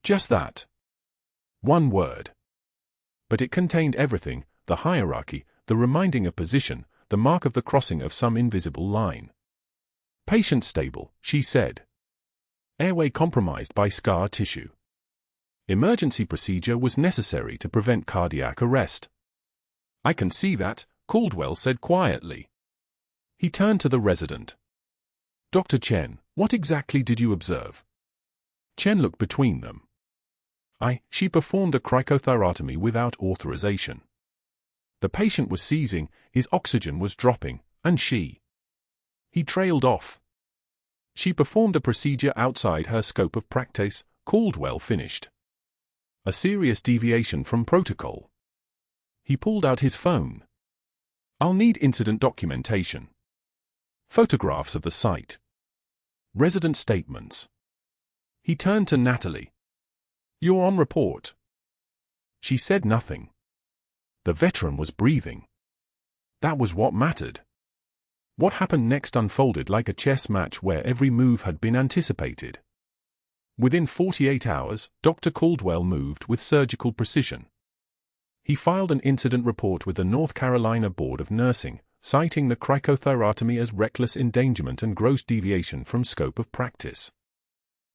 Just that. One word. But it contained everything, the hierarchy, the reminding of position, the mark of the crossing of some invisible line. "Patient stable," she said. "Airway compromised by scar tissue. Emergency procedure was necessary to prevent cardiac arrest." "I can see that," Caldwell said quietly. He turned to the resident. "Dr. Chen, what exactly did you observe?" Chen looked between them. She performed a cricothyrotomy without authorization. The patient was seizing, his oxygen was dropping, and He trailed off. "She performed a procedure outside her scope of practice," Caldwell finished. "A serious deviation from protocol." He pulled out his phone. "I'll need incident documentation. Photographs of the site. Resident statements." He turned to Natalie. "You're on report." She said nothing. The veteran was breathing. That was what mattered. What happened next unfolded like a chess match where every move had been anticipated. Within 48 hours, Dr. Caldwell moved with surgical precision. He filed an incident report with the North Carolina Board of Nursing, citing the cricothyrotomy as reckless endangerment and gross deviation from scope of practice.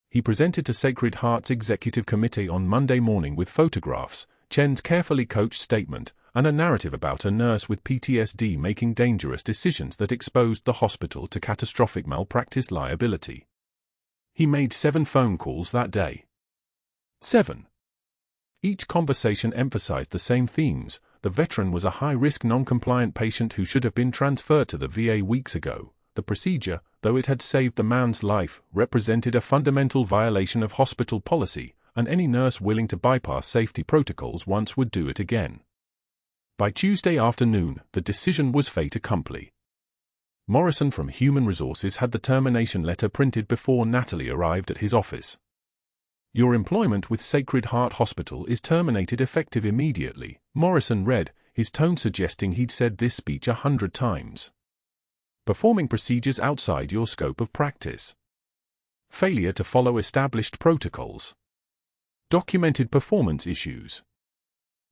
He presented to Sacred Heart's executive committee on Monday morning with photographs, Chen's carefully coached statement, and a narrative about a nurse with PTSD making dangerous decisions that exposed the hospital to catastrophic malpractice liability. He made 7 phone calls that day. 7. Each conversation emphasized the same themes. The veteran was a high-risk non-compliant patient who should have been transferred to the VA weeks ago. The procedure, though it had saved the man's life, represented a fundamental violation of hospital policy, and any nurse willing to bypass safety protocols once would do it again. By Tuesday afternoon, the decision was fait accompli. Morrison from Human Resources had the termination letter printed before Natalie arrived at his office. "Your employment with Sacred Heart Hospital is terminated effective immediately," Morrison read, his tone suggesting he'd said this speech 100 times. "Performing procedures outside your scope of practice. Failure to follow established protocols. Documented performance issues.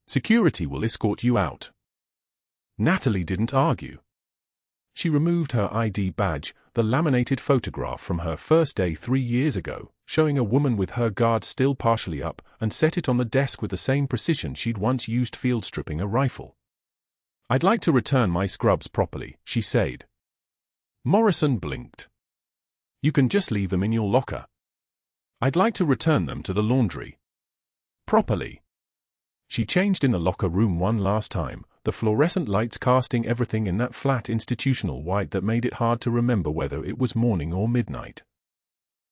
Security will escort you out." Natalie didn't argue. She removed her ID badge, the laminated photograph from her first day 3 years ago, showing a woman with her guard still partially up, and set it on the desk with the same precision she'd once used field stripping a rifle. "I'd like to return my scrubs properly," she said. Morrison blinked. "You can just leave them in your locker." "I'd like to return them to the laundry. Properly." She changed in the locker room one last time, the fluorescent lights casting everything in that flat institutional white that made it hard to remember whether it was morning or midnight.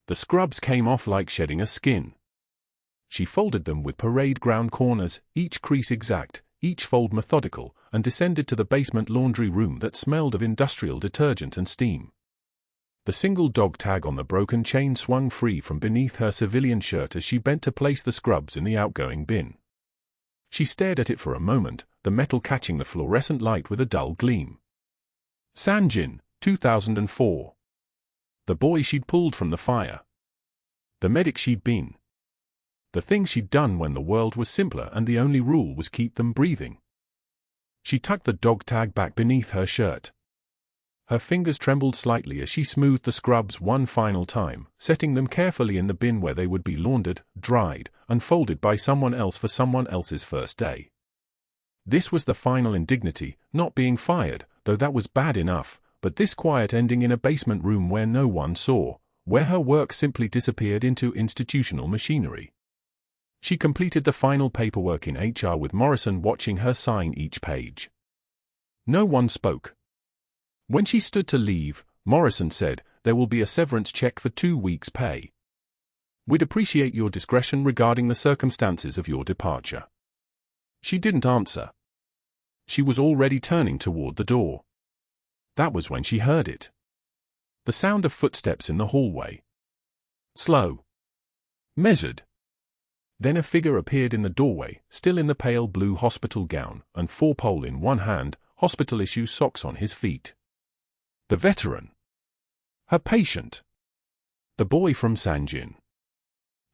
The scrubs came off like shedding a skin. She folded them with parade ground corners, each crease exact, each fold methodical, and descended to the basement laundry room that smelled of industrial detergent and steam. The single dog tag on the broken chain swung free from beneath her civilian shirt as she bent to place the scrubs in the outgoing bin. She stared at it for a moment, the metal catching the fluorescent light with a dull gleam. Sangin, 2004. The boy she'd pulled from the fire. The medic she'd been. The thing she'd done when the world was simpler and the only rule was keep them breathing. She tucked the dog tag back beneath her shirt. Her fingers trembled slightly as she smoothed the scrubs one final time, setting them carefully in the bin where they would be laundered, dried, and folded by someone else for someone else's first day. This was the final indignity, not being fired, though that was bad enough, but this quiet ending in a basement room where no one saw, where her work simply disappeared into institutional machinery. She completed the final paperwork in HR with Morrison watching her sign each page. No one spoke. When she stood to leave, Morrison said, "There will be a severance check for 2 weeks' pay. We'd appreciate your discretion regarding the circumstances of your departure." She didn't answer. She was already turning toward the door. That was when she heard it. The sound of footsteps in the hallway. Slow. Measured. Then a figure appeared in the doorway, still in the pale blue hospital gown, and 4-pole in one hand, hospital-issue socks on his feet. The veteran. Her patient. The boy from Sangin.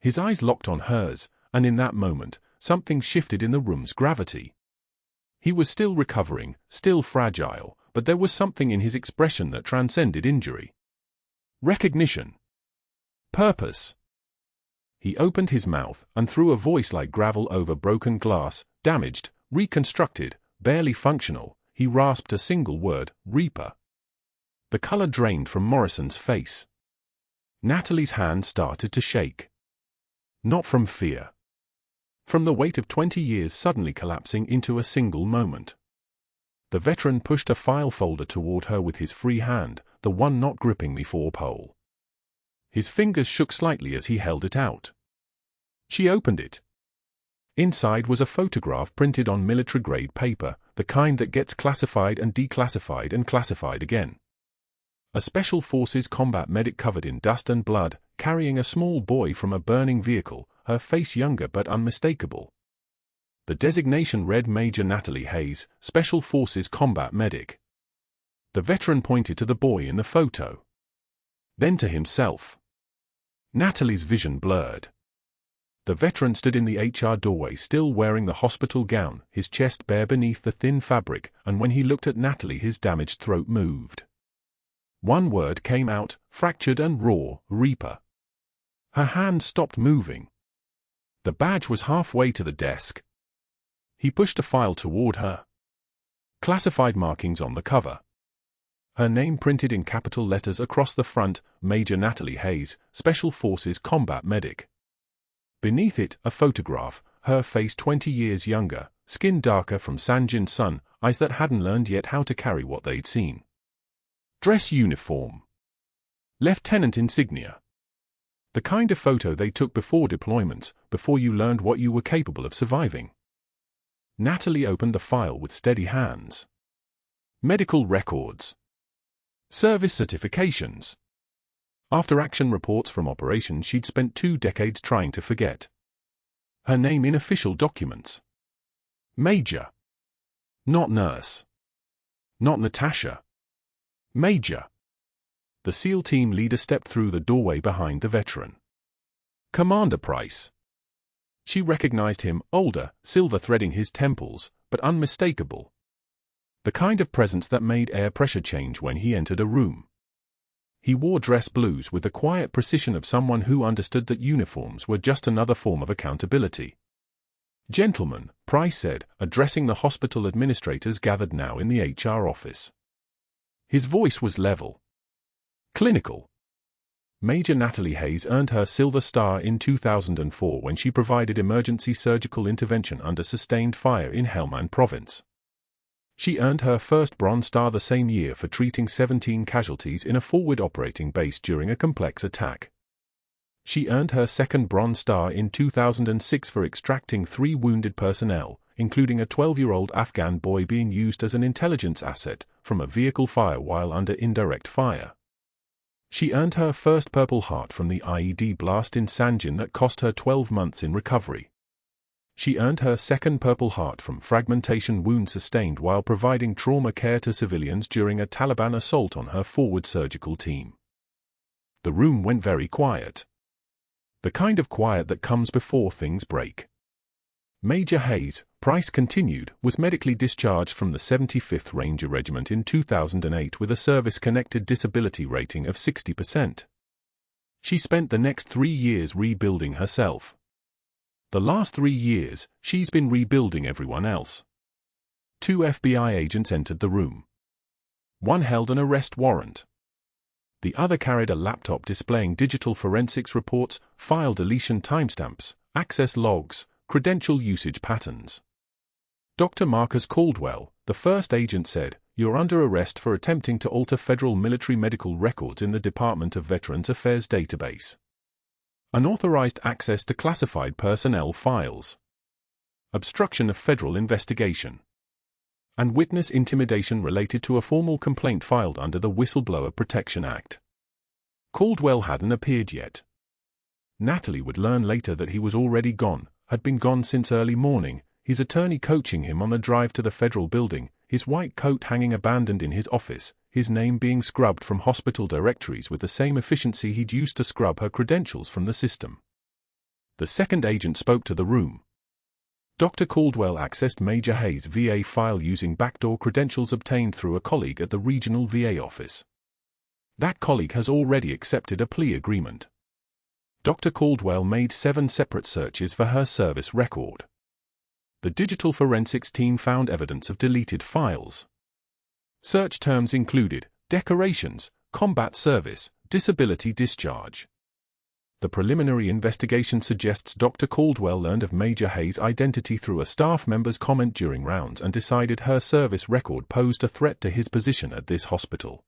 His eyes locked on hers, and in that moment, something shifted in the room's gravity. He was still recovering, still fragile, but there was something in his expression that transcended injury. Recognition. Purpose. He opened his mouth, and through a voice like gravel over broken glass, damaged, reconstructed, barely functional, he rasped a single word, Reaper. The color drained from Morrison's face. Natalie's hand started to shake. Not from fear. From the weight of 20 years suddenly collapsing into a single moment. The veteran pushed a file folder toward her with his free hand, the one not gripping the 4-pole. His fingers shook slightly as he held it out. She opened it. Inside was a photograph printed on military-grade paper, the kind that gets classified and declassified and classified again. A Special Forces combat medic covered in dust and blood, carrying a small boy from a burning vehicle, her face younger but unmistakable. The designation read Major Natalie Hayes, Special Forces combat medic. The veteran pointed to the boy in the photo. Then to himself. Natalie's vision blurred. The veteran stood in the HR doorway still wearing the hospital gown, his chest bare beneath the thin fabric, and when he looked at Natalie his damaged throat moved. One word came out, fractured and raw, Reaper. Her hand stopped moving. The badge was halfway to the desk. He pushed a file toward her. Classified markings on the cover. Her name printed in capital letters across the front, Major Natalie Hayes, Special Forces combat medic. Beneath it, a photograph, her face 20 years younger, skin darker from Sangin's sun, eyes that hadn't learned yet how to carry what they'd seen. Dress uniform. Lieutenant insignia. The kind of photo they took before deployments, before you learned what you were capable of surviving. Natalie opened the file with steady hands. Medical records. Service certifications. After-action reports from operations she'd spent 2 decades trying to forget. Her name in official documents. Major. Not nurse. Not Natasha. Major. The SEAL team leader stepped through the doorway behind the veteran. Commander Price. She recognized him, older, silver threading his temples, but unmistakable. The kind of presence that made air pressure change when he entered a room. He wore dress blues with the quiet precision of someone who understood that uniforms were just another form of accountability. Gentlemen, Price said, addressing the hospital administrators gathered now in the HR office. His voice was level. Clinical. Major Natalie Hayes earned her Silver Star in 2004 when she provided emergency surgical intervention under sustained fire in Helmand Province. She earned her first Bronze Star the same year for treating 17 casualties in a forward operating base during a complex attack. She earned her second Bronze Star in 2006 for extracting 3 wounded personnel, including a 12-year-old Afghan boy being used as an intelligence asset from a vehicle fire while under indirect fire. She earned her first Purple Heart from the IED blast in Sangin that cost her 12 months in recovery. She earned her second Purple Heart from fragmentation wounds sustained while providing trauma care to civilians during a Taliban assault on her forward surgical team. The room went very quiet. The kind of quiet that comes before things break. Major Hayes, Price continued, was medically discharged from the 75th Ranger Regiment in 2008 with a service-connected disability rating of 60%. She spent the next 3 years rebuilding herself. The last 3 years, she's been rebuilding everyone else. 2 FBI agents entered the room. One held an arrest warrant. The other carried a laptop displaying digital forensics reports, file deletion timestamps, access logs, credential usage patterns. Dr. Marcus Caldwell, the first agent, said, "You're under arrest for attempting to alter federal military medical records in the Department of Veterans Affairs database. Unauthorized access to classified personnel files. Obstruction of federal investigation. And witness intimidation related to a formal complaint filed under the Whistleblower Protection Act." Caldwell hadn't appeared yet. Natalie would learn later that he was already gone, had been gone since early morning, his attorney coaching him on the drive to the federal building, his white coat hanging abandoned in his office, his name being scrubbed from hospital directories with the same efficiency he'd used to scrub her credentials from the system. The second agent spoke to the room. Dr. Caldwell accessed Major Hayes' VA file using backdoor credentials obtained through a colleague at the regional VA office. That colleague has already accepted a plea agreement. Dr. Caldwell made 7 separate searches for her service record. The digital forensics team found evidence of deleted files. Search terms included decorations, combat service, disability discharge. The preliminary investigation suggests Dr. Caldwell learned of Major Hayes' identity through a staff member's comment during rounds and decided her service record posed a threat to his position at this hospital.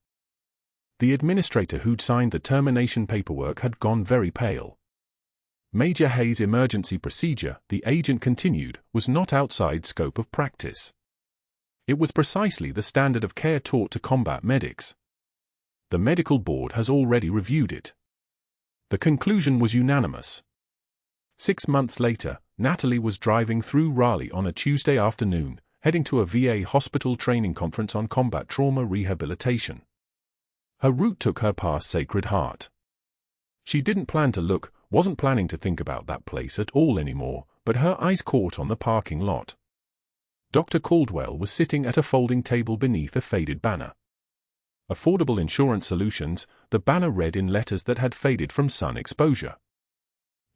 The administrator who'd signed the termination paperwork had gone very pale. Major Hayes' emergency procedure, the agent continued, was not outside scope of practice. It was precisely the standard of care taught to combat medics. The medical board has already reviewed it. The conclusion was unanimous. 6 months later, Natalie was driving through Raleigh on a Tuesday afternoon, heading to a VA hospital training conference on combat trauma rehabilitation. Her route took her past Sacred Heart. She didn't plan to look, wasn't planning to think about that place at all anymore, but her eyes caught on the parking lot. Dr. Caldwell was sitting at a folding table beneath a faded banner. Affordable Insurance Solutions, the banner read in letters that had faded from sun exposure.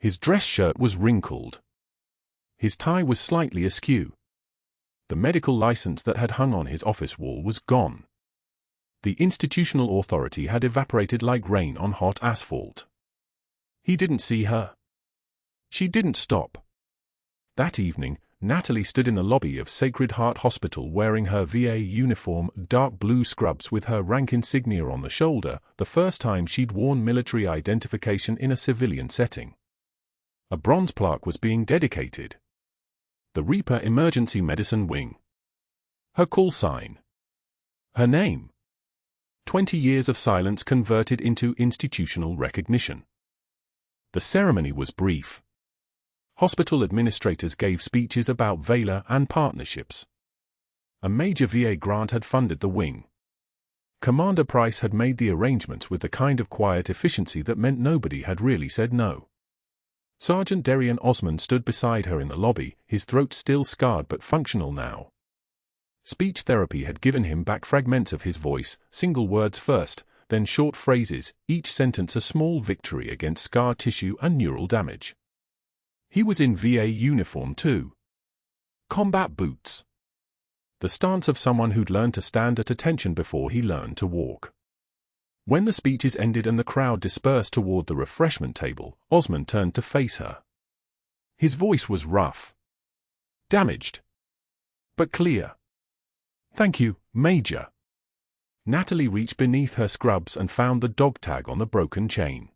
His dress shirt was wrinkled. His tie was slightly askew. The medical license that had hung on his office wall was gone. The institutional authority had evaporated like rain on hot asphalt. He didn't see her. She didn't stop. That evening, Natalie stood in the lobby of Sacred Heart Hospital wearing her VA uniform, dark blue scrubs with her rank insignia on the shoulder, the first time she'd worn military identification in a civilian setting. A bronze plaque was being dedicated. The Reaper Emergency Medicine Wing. Her call sign. Her name. 20 years of silence converted into institutional recognition. The ceremony was brief. Hospital administrators gave speeches about Valor and partnerships. A major VA grant had funded the wing. Commander Price had made the arrangements with the kind of quiet efficiency that meant nobody had really said no. Sergeant Darian Osmond stood beside her in the lobby, his throat still scarred but functional now. Speech therapy had given him back fragments of his voice, single words first, then short phrases, each sentence a small victory against scar tissue and neural damage. He was in VA uniform too. Combat boots. The stance of someone who'd learned to stand at attention before he learned to walk. When the speeches ended and the crowd dispersed toward the refreshment table, Osmond turned to face her. His voice was rough. Damaged. But clear. "Thank you, Major." Natalie reached beneath her scrubs and found the dog tag on the broken chain.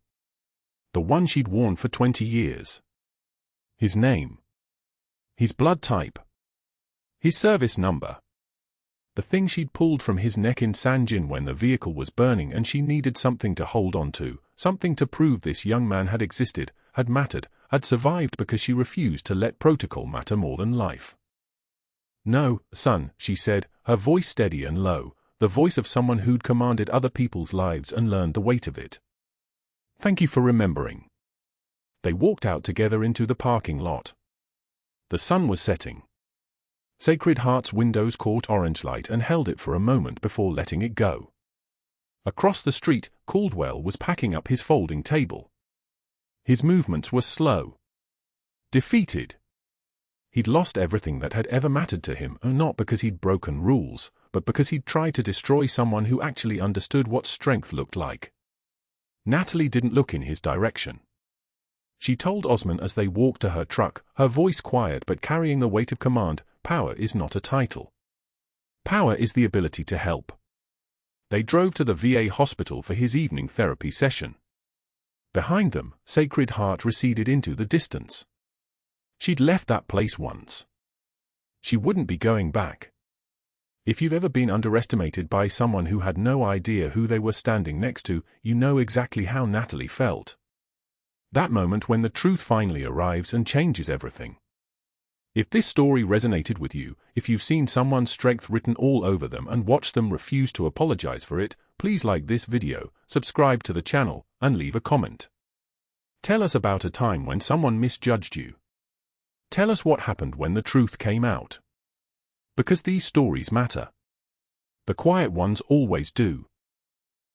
The one she'd worn for 20 years. His name. His blood type. His service number. The thing she'd pulled from his neck in Sangin when the vehicle was burning, and she needed something to hold on to, something to prove this young man had existed, had mattered, had survived, because she refused to let protocol matter more than life. "No, son," she said, her voice steady and low, the voice of someone who'd commanded other people's lives and learned the weight of it. "Thank you for remembering." They walked out together into the parking lot. The sun was setting. Sacred Heart's windows caught orange light and held it for a moment before letting it go. Across the street, Caldwell was packing up his folding table. His movements were slow. Defeated. He'd lost everything that had ever mattered to him, not because he'd broken rules, but because he'd tried to destroy someone who actually understood what strength looked like. Natalie didn't look in his direction. She told Osman as they walked to her truck, her voice quiet but carrying the weight of command, "Power is not a title. Power is the ability to help." They drove to the VA hospital for his evening therapy session. Behind them, Sacred Heart receded into the distance. She'd left that place once. She wouldn't be going back. If you've ever been underestimated by someone who had no idea who they were standing next to, you know exactly how Natalie felt. That moment when the truth finally arrives and changes everything. If this story resonated with you, if you've seen someone's strength written all over them and watched them refuse to apologize for it, please like this video, subscribe to the channel, and leave a comment. Tell us about a time when someone misjudged you. Tell us what happened when the truth came out. Because these stories matter. The quiet ones always do.